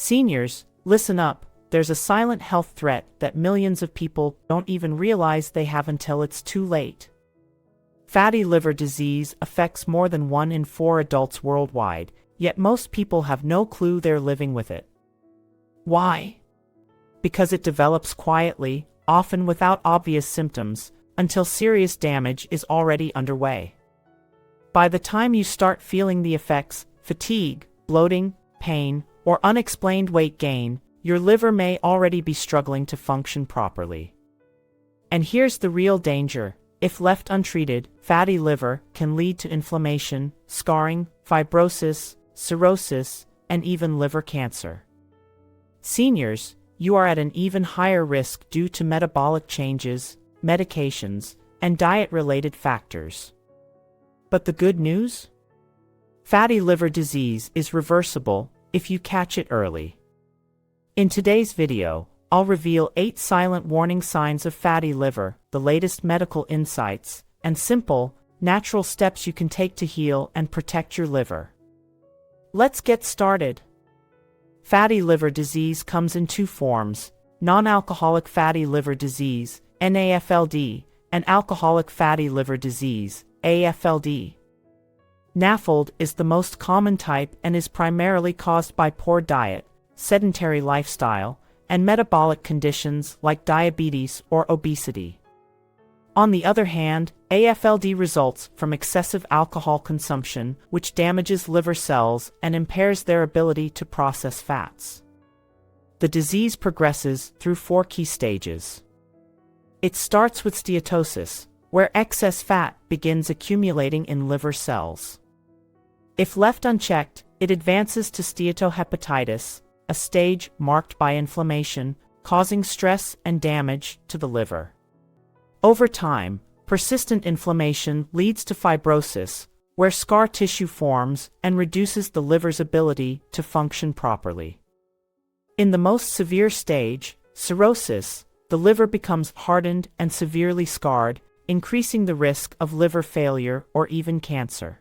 Seniors, listen up, there's a silent health threat that millions of people don't even realize they have until it's too late. Fatty liver disease affects more than 1 in 4 adults worldwide, yet most people have no clue they're living with it. Why? Because it develops quietly, often without obvious symptoms, until serious damage is already underway. By the time you start feeling the effects, fatigue, bloating, pain, or unexplained weight gain, your liver may already be struggling to function properly. And here's the real danger. If left untreated, fatty liver can lead to inflammation, scarring, fibrosis, cirrhosis, and even liver cancer. Seniors, you are at an even higher risk due to metabolic changes, medications, and diet-related factors. But the good news? Fatty liver disease is reversible if you catch it early. In today's video, I'll reveal 8 silent warning signs of fatty liver, the latest medical insights, and simple, natural steps you can take to heal and protect your liver. Let's get started. Fatty liver disease comes in 2 forms: non-alcoholic fatty liver disease, NAFLD, and alcoholic fatty liver disease, AFLD. NAFLD is the most common type and is primarily caused by poor diet, sedentary lifestyle, and metabolic conditions like diabetes or obesity. On the other hand, AFLD results from excessive alcohol consumption, which damages liver cells and impairs their ability to process fats. The disease progresses through 4 key stages. It starts with steatosis, where excess fat begins accumulating in liver cells. If left unchecked, it advances to steatohepatitis, a stage marked by inflammation, causing stress and damage to the liver. Over time, persistent inflammation leads to fibrosis, where scar tissue forms and reduces the liver's ability to function properly. In the most severe stage, cirrhosis, the liver becomes hardened and severely scarred, increasing the risk of liver failure or even cancer.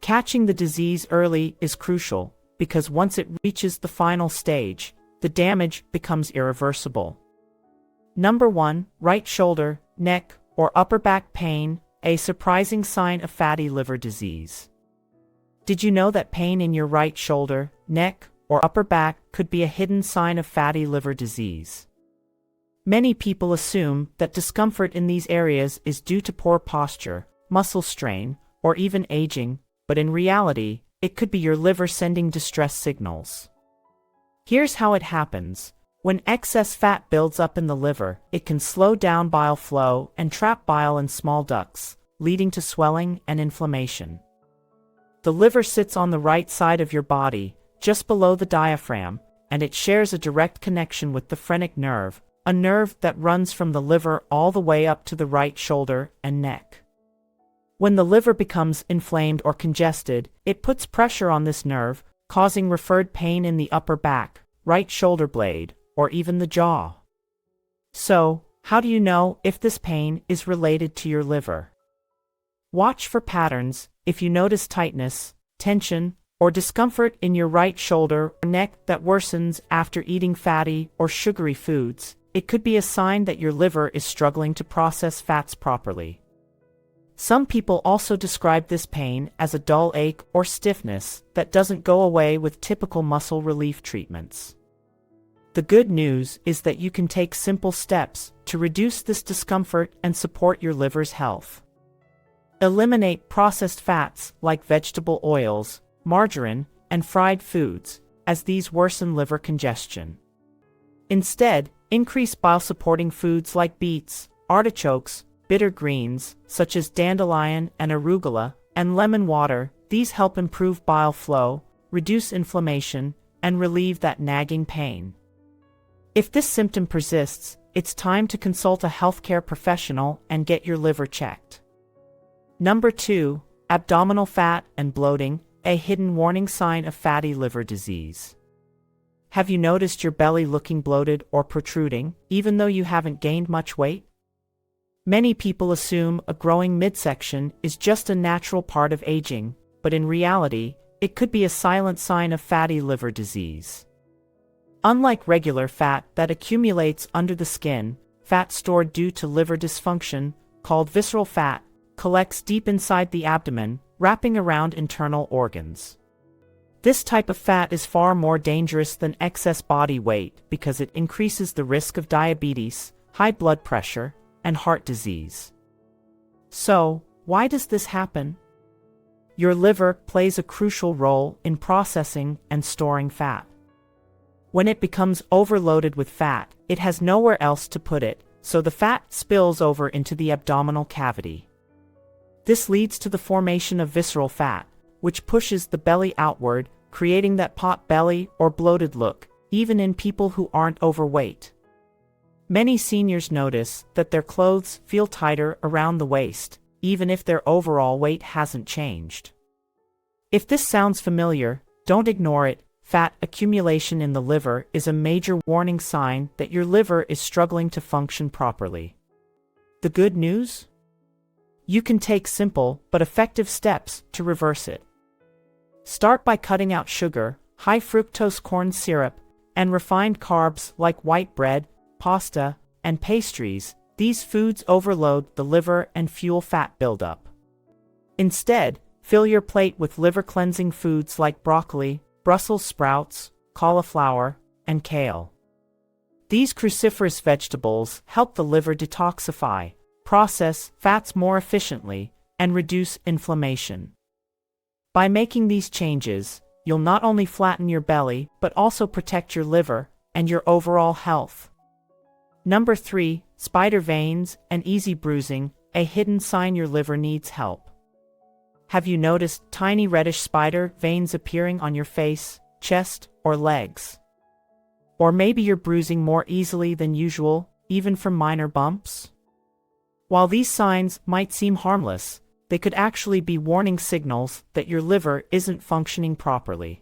Catching the disease early is crucial, because once it reaches the final stage, the damage becomes irreversible. Number 1, right shoulder, neck, or upper back pain, a surprising sign of fatty liver disease. Did you know that pain in your right shoulder, neck, or upper back could be a hidden sign of fatty liver disease? Many people assume that discomfort in these areas is due to poor posture, muscle strain, or even aging, but in reality, it could be your liver sending distress signals. Here's how it happens. When excess fat builds up in the liver, it can slow down bile flow and trap bile in small ducts, leading to swelling and inflammation. The liver sits on the right side of your body, just below the diaphragm, and it shares a direct connection with the phrenic nerve, a nerve that runs from the liver all the way up to the right shoulder and neck. When the liver becomes inflamed or congested, it puts pressure on this nerve, causing referred pain in the upper back, right shoulder blade, or even the jaw. So, how do you know if this pain is related to your liver? Watch for patterns. If you notice tightness, tension, or discomfort in your right shoulder or neck that worsens after eating fatty or sugary foods, it could be a sign that your liver is struggling to process fats properly. Some people also describe this pain as a dull ache or stiffness that doesn't go away with typical muscle relief treatments. The good news is that you can take simple steps to reduce this discomfort and support your liver's health. Eliminate processed fats like vegetable oils, margarine, and fried foods, as these worsen liver congestion. Instead, increase bile-supporting foods like beets, artichokes, bitter greens, such as dandelion and arugula, and lemon water. These help improve bile flow, reduce inflammation, and relieve that nagging pain. If this symptom persists, it's time to consult a healthcare professional and get your liver checked. Number 2, abdominal fat and bloating, a hidden warning sign of fatty liver disease. Have you noticed your belly looking bloated or protruding, even though you haven't gained much weight? Many people assume a growing midsection is just a natural part of aging, but in reality, it could be a silent sign of fatty liver disease. Unlike regular fat that accumulates under the skin, fat stored due to liver dysfunction, called visceral fat, collects deep inside the abdomen, wrapping around internal organs. This type of fat is far more dangerous than excess body weight because it increases the risk of diabetes, high blood pressure, and heart disease. So, why does this happen? Your liver plays a crucial role in processing and storing fat. When it becomes overloaded with fat, it has nowhere else to put it, so the fat spills over into the abdominal cavity. This leads to the formation of visceral fat, which pushes the belly outward, creating that pot belly or bloated look, even in people who aren't overweight. Many seniors notice that their clothes feel tighter around the waist, even if their overall weight hasn't changed. If this sounds familiar, don't ignore it. Fat accumulation in the liver is a major warning sign that your liver is struggling to function properly. The good news? You can take simple but effective steps to reverse it. Start by cutting out sugar, high fructose corn syrup, and refined carbs like white bread, pasta, and pastries. These foods overload the liver and fuel fat buildup. Instead, fill your plate with liver-cleansing foods like broccoli, Brussels sprouts, cauliflower, and kale. These cruciferous vegetables help the liver detoxify, process fats more efficiently, and reduce inflammation. By making these changes, you'll not only flatten your belly but also protect your liver and your overall health. Number 3, spider veins and easy bruising, a hidden sign your liver needs help. Have you noticed tiny reddish spider veins appearing on your face, chest, or legs? Or maybe you're bruising more easily than usual, even from minor bumps? While these signs might seem harmless, they could actually be warning signals that your liver isn't functioning properly.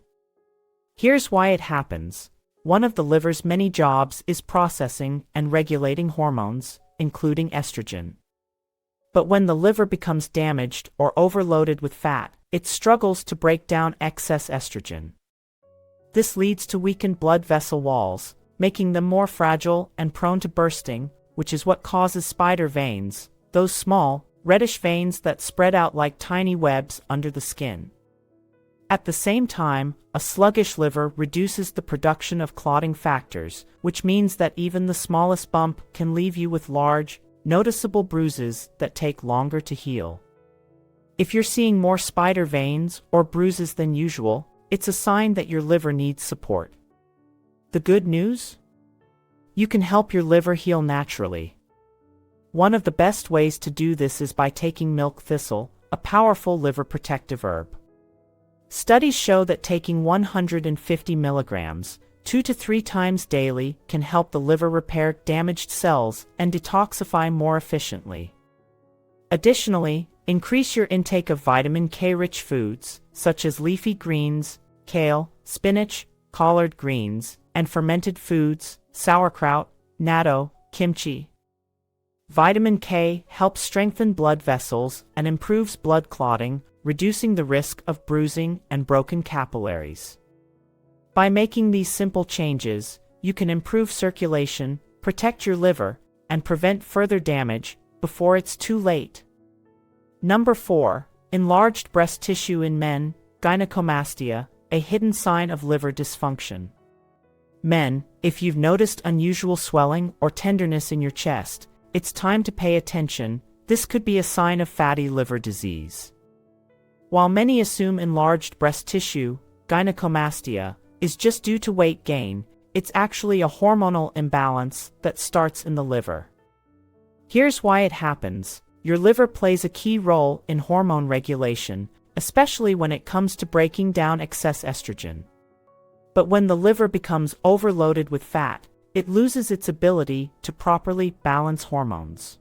Here's why it happens. One of the liver's many jobs is processing and regulating hormones, including estrogen. But when the liver becomes damaged or overloaded with fat, it struggles to break down excess estrogen. This leads to weakened blood vessel walls, making them more fragile and prone to bursting, which is what causes spider veins, those small, reddish veins that spread out like tiny webs under the skin. At the same time, a sluggish liver reduces the production of clotting factors, which means that even the smallest bump can leave you with large, noticeable bruises that take longer to heal. If you're seeing more spider veins or bruises than usual, it's a sign that your liver needs support. The good news? You can help your liver heal naturally. One of the best ways to do this is by taking milk thistle, a powerful liver protective herb. Studies show that taking 150 milligrams, 2 to 3 times daily, can help the liver repair damaged cells and detoxify more efficiently. Additionally, increase your intake of vitamin K-rich foods, such as leafy greens, kale, spinach, collard greens, and fermented foods, sauerkraut, natto, kimchi. Vitamin K helps strengthen blood vessels and improves blood clotting, reducing the risk of bruising and broken capillaries. By making these simple changes, you can improve circulation, protect your liver, and prevent further damage before it's too late. Number 4, enlarged breast tissue in men, gynecomastia, a hidden sign of liver dysfunction. Men, if you've noticed unusual swelling or tenderness in your chest, it's time to pay attention. This could be a sign of fatty liver disease. While many assume enlarged breast tissue, gynecomastia, is just due to weight gain, it's actually a hormonal imbalance that starts in the liver. Here's why it happens. Your liver plays a key role in hormone regulation, especially when it comes to breaking down excess estrogen. But when the liver becomes overloaded with fat, it loses its ability to properly balance hormones.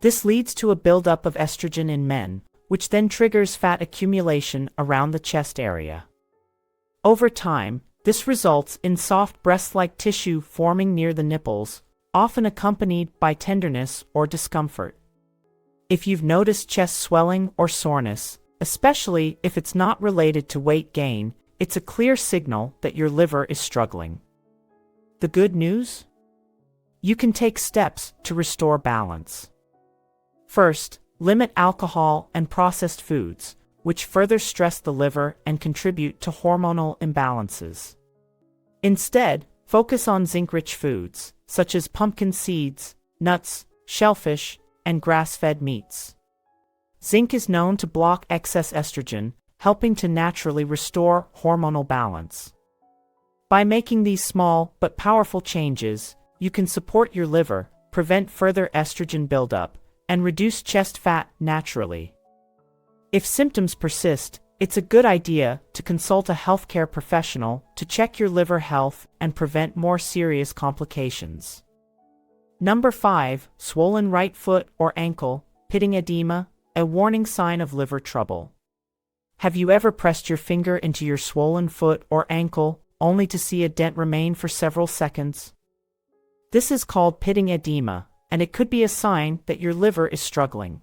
This leads to a buildup of estrogen in men, which then triggers fat accumulation around the chest area. Over time, this results in soft breast-like tissue forming near the nipples, often accompanied by tenderness or discomfort. If you've noticed chest swelling or soreness, especially if it's not related to weight gain, it's a clear signal that your liver is struggling. The good news? You can take steps to restore balance. First, limit alcohol and processed foods, which further stress the liver and contribute to hormonal imbalances. Instead, focus on zinc-rich foods, such as pumpkin seeds, nuts, shellfish, and grass-fed meats. Zinc is known to block excess estrogen, helping to naturally restore hormonal balance. By making these small but powerful changes, you can support your liver, prevent further estrogen buildup, and reduce chest fat naturally. If symptoms persist, it's a good idea to consult a healthcare professional to check your liver health and prevent more serious complications. Number 5. Swollen right foot or ankle, pitting edema, a warning sign of liver trouble. Have you ever pressed your finger into your swollen foot or ankle, only to see a dent remain for several seconds? This is called pitting edema, and it could be a sign that your liver is struggling.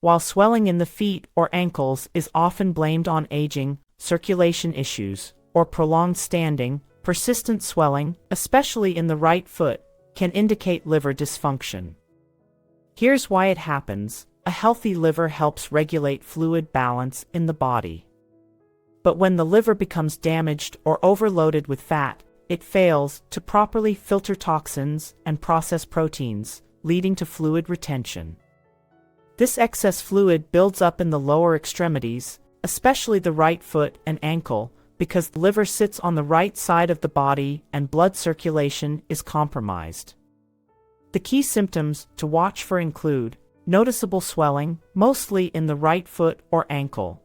While swelling in the feet or ankles is often blamed on aging, circulation issues, or prolonged standing, persistent swelling, especially in the right foot, can indicate liver dysfunction. Here's why it happens. A healthy liver helps regulate fluid balance in the body. But when the liver becomes damaged or overloaded with fat, it fails to properly filter toxins and process proteins, leading to fluid retention. This excess fluid builds up in the lower extremities, especially the right foot and ankle, because the liver sits on the right side of the body and blood circulation is compromised. The key symptoms to watch for include noticeable swelling, mostly in the right foot or ankle.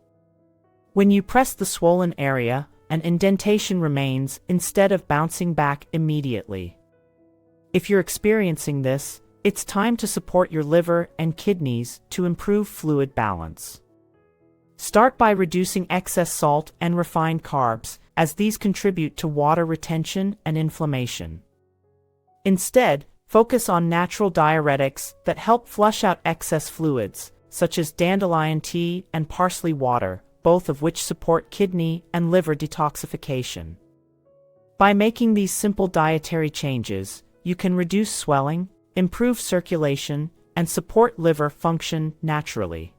When you press the swollen area, an indentation remains instead of bouncing back immediately. If you're experiencing this, it's time to support your liver and kidneys to improve fluid balance. Start by reducing excess salt and refined carbs, as these contribute to water retention and inflammation. Instead, focus on natural diuretics that help flush out excess fluids, such as dandelion tea and parsley water, both of which support kidney and liver detoxification. By making these simple dietary changes, you can reduce swelling, improve circulation, and support liver function naturally.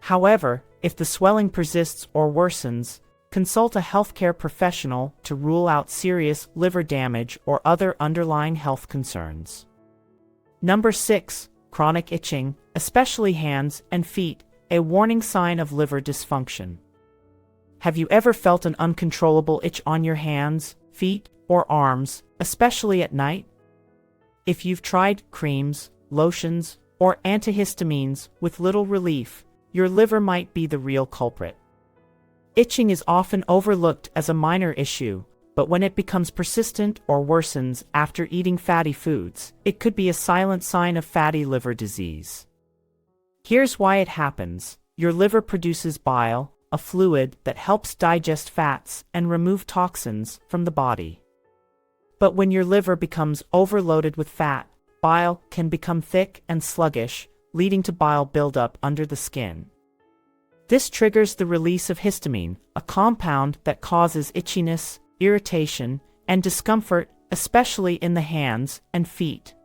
However, if the swelling persists or worsens, consult a healthcare professional to rule out serious liver damage or other underlying health concerns. Number 6. Chronic itching, especially hands and feet, a warning sign of liver dysfunction. Have you ever felt an uncontrollable itch on your hands, feet, or arms, especially at night? If you've tried creams, lotions, or antihistamines with little relief, your liver might be the real culprit. Itching is often overlooked as a minor issue, but when it becomes persistent or worsens after eating fatty foods, it could be a silent sign of fatty liver disease. Here's why it happens. Your liver produces bile, a fluid that helps digest fats and remove toxins from the body. But when your liver becomes overloaded with fat, bile can become thick and sluggish, leading to bile buildup under the skin. This triggers the release of histamine, a compound that causes itchiness, irritation, and discomfort, especially in the hands and feet.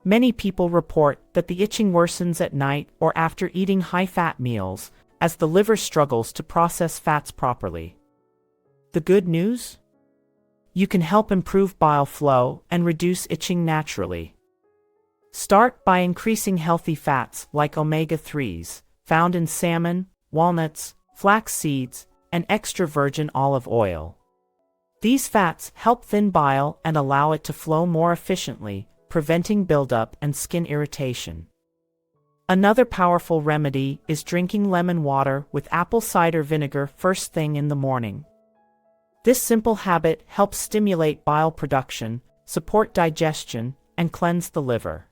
Many people report that the itching worsens at night or after eating high-fat meals, as the liver struggles to process fats properly. The good news? You can help improve bile flow and reduce itching naturally. Start by increasing healthy fats like omega-3s, found in salmon, walnuts, flax seeds, and extra virgin olive oil. These fats help thin bile and allow it to flow more efficiently, preventing buildup and skin irritation. Another powerful remedy is drinking lemon water with apple cider vinegar first thing in the morning. This simple habit helps stimulate bile production, support digestion, and cleanse the liver.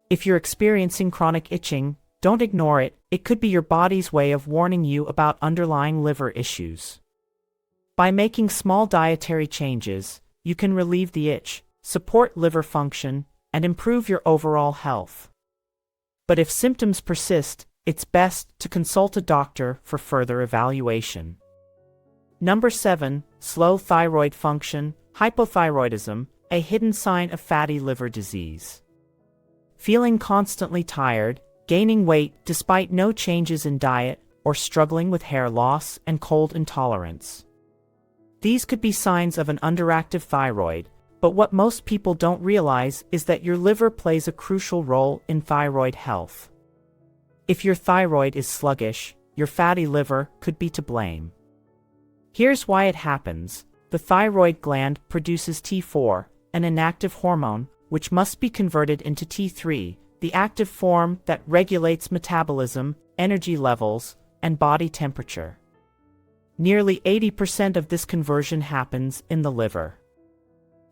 If you're experiencing chronic itching, don't ignore it. It could be your body's way of warning you about underlying liver issues. By making small dietary changes, you can relieve the itch, support liver function, and improve your overall health. But if symptoms persist, it's best to consult a doctor for further evaluation. Number 7. Slow thyroid function, Hypothyroidism, a hidden sign of fatty liver disease. Feeling constantly tired, gaining weight despite no changes in diet, or struggling with hair loss and cold intolerance. These could be signs of an underactive thyroid, but what most people don't realize is that your liver plays a crucial role in thyroid health. If your thyroid is sluggish, your fatty liver could be to blame. Here's why it happens. The thyroid gland produces T4, an inactive hormone, which must be converted into T3, the active form that regulates metabolism, energy levels, and body temperature. Nearly 80% of this conversion happens in the liver.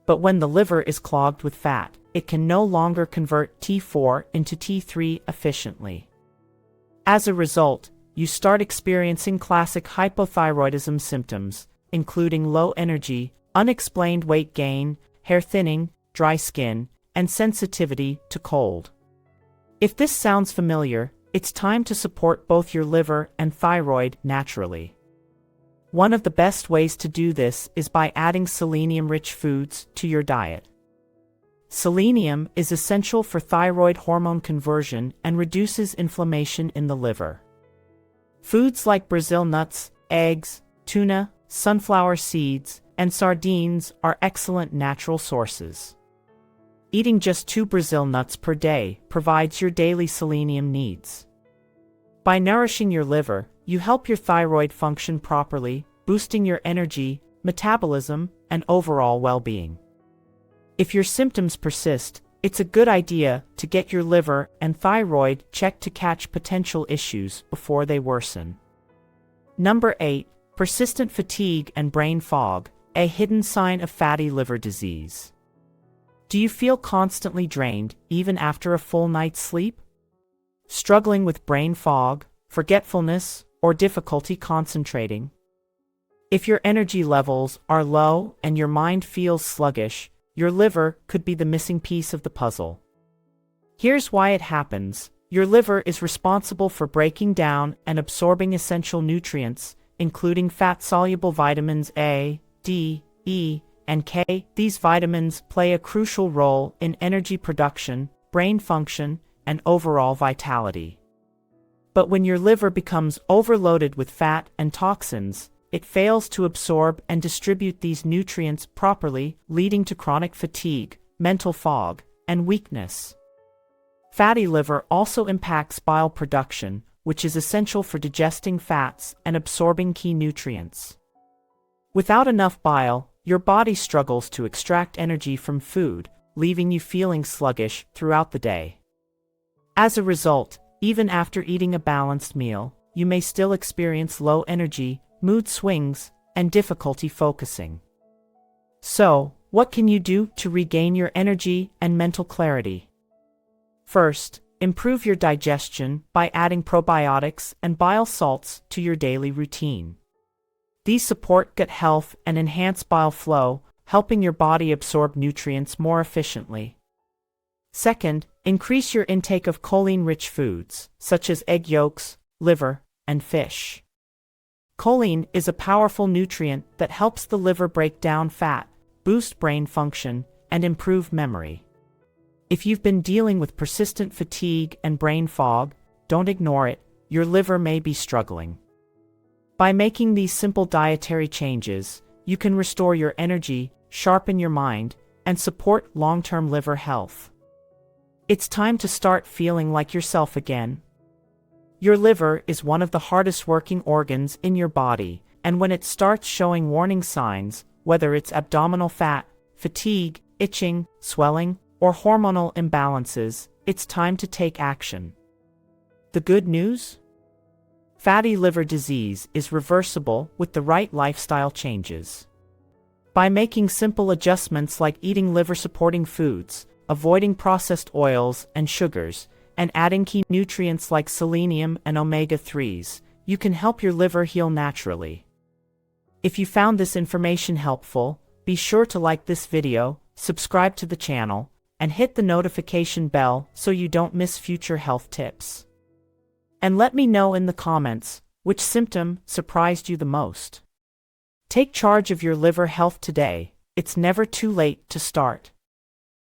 But when the liver is clogged with fat, it can no longer convert T4 into T3 efficiently. As a result, you start experiencing classic hypothyroidism symptoms, including low energy, unexplained weight gain, hair thinning, dry skin, and sensitivity to cold. If this sounds familiar, it's time to support both your liver and thyroid naturally. One of the best ways to do this is by adding selenium-rich foods to your diet. Selenium is essential for thyroid hormone conversion and reduces inflammation in the liver. Foods like Brazil nuts, eggs, tuna, sunflower seeds, and sardines are excellent natural sources. Eating just 2 Brazil nuts per day provides your daily selenium needs. By nourishing your liver, you help your thyroid function properly, boosting your energy, metabolism, and overall well-being. If your symptoms persist, it's a good idea to get your liver and thyroid checked to catch potential issues before they worsen. Number 8. Persistent fatigue and brain fog, a hidden sign of fatty liver disease. Do you feel constantly drained, even after a full night's sleep? Struggling with brain fog, forgetfulness, or difficulty concentrating? If your energy levels are low and your mind feels sluggish, your liver could be the missing piece of the puzzle. Here's why it happens. Your liver is responsible for breaking down and absorbing essential nutrients, including fat-soluble vitamins A, D, E, and K. These vitamins play a crucial role in energy production, brain function, and overall vitality. But when your liver becomes overloaded with fat and toxins, it fails to absorb and distribute these nutrients properly, leading to chronic fatigue, mental fog, and weakness. Fatty liver also impacts bile production, which is essential for digesting fats and absorbing key nutrients. Without enough bile, your body struggles to extract energy from food, leaving you feeling sluggish throughout the day. As a result, even after eating a balanced meal, you may still experience low energy, mood swings, and difficulty focusing. So, what can you do to regain your energy and mental clarity? First, improve your digestion by adding probiotics and bile salts to your daily routine. These support gut health and enhance bile flow, helping your body absorb nutrients more efficiently. Second, increase your intake of choline-rich foods, such as egg yolks, liver, and fish. Choline is a powerful nutrient that helps the liver break down fat, boost brain function, and improve memory. If you've been dealing with persistent fatigue and brain fog, don't ignore it, your liver may be struggling. By making these simple dietary changes, you can restore your energy, sharpen your mind, and support long-term liver health. It's time to start feeling like yourself again. Your liver is one of the hardest working organs in your body, and when it starts showing warning signs, whether it's abdominal fat, fatigue, itching, swelling, or hormonal imbalances, it's time to take action. The good news? Fatty liver disease is reversible with the right lifestyle changes. By making simple adjustments like eating liver-supporting foods, avoiding processed oils and sugars, and adding key nutrients like selenium and omega-3s, you can help your liver heal naturally. If you found this information helpful, be sure to like this video, subscribe to the channel, and hit the notification bell so you don't miss future health tips. And let me know in the comments, which symptom surprised you the most. Take charge of your liver health today, It's never too late to start.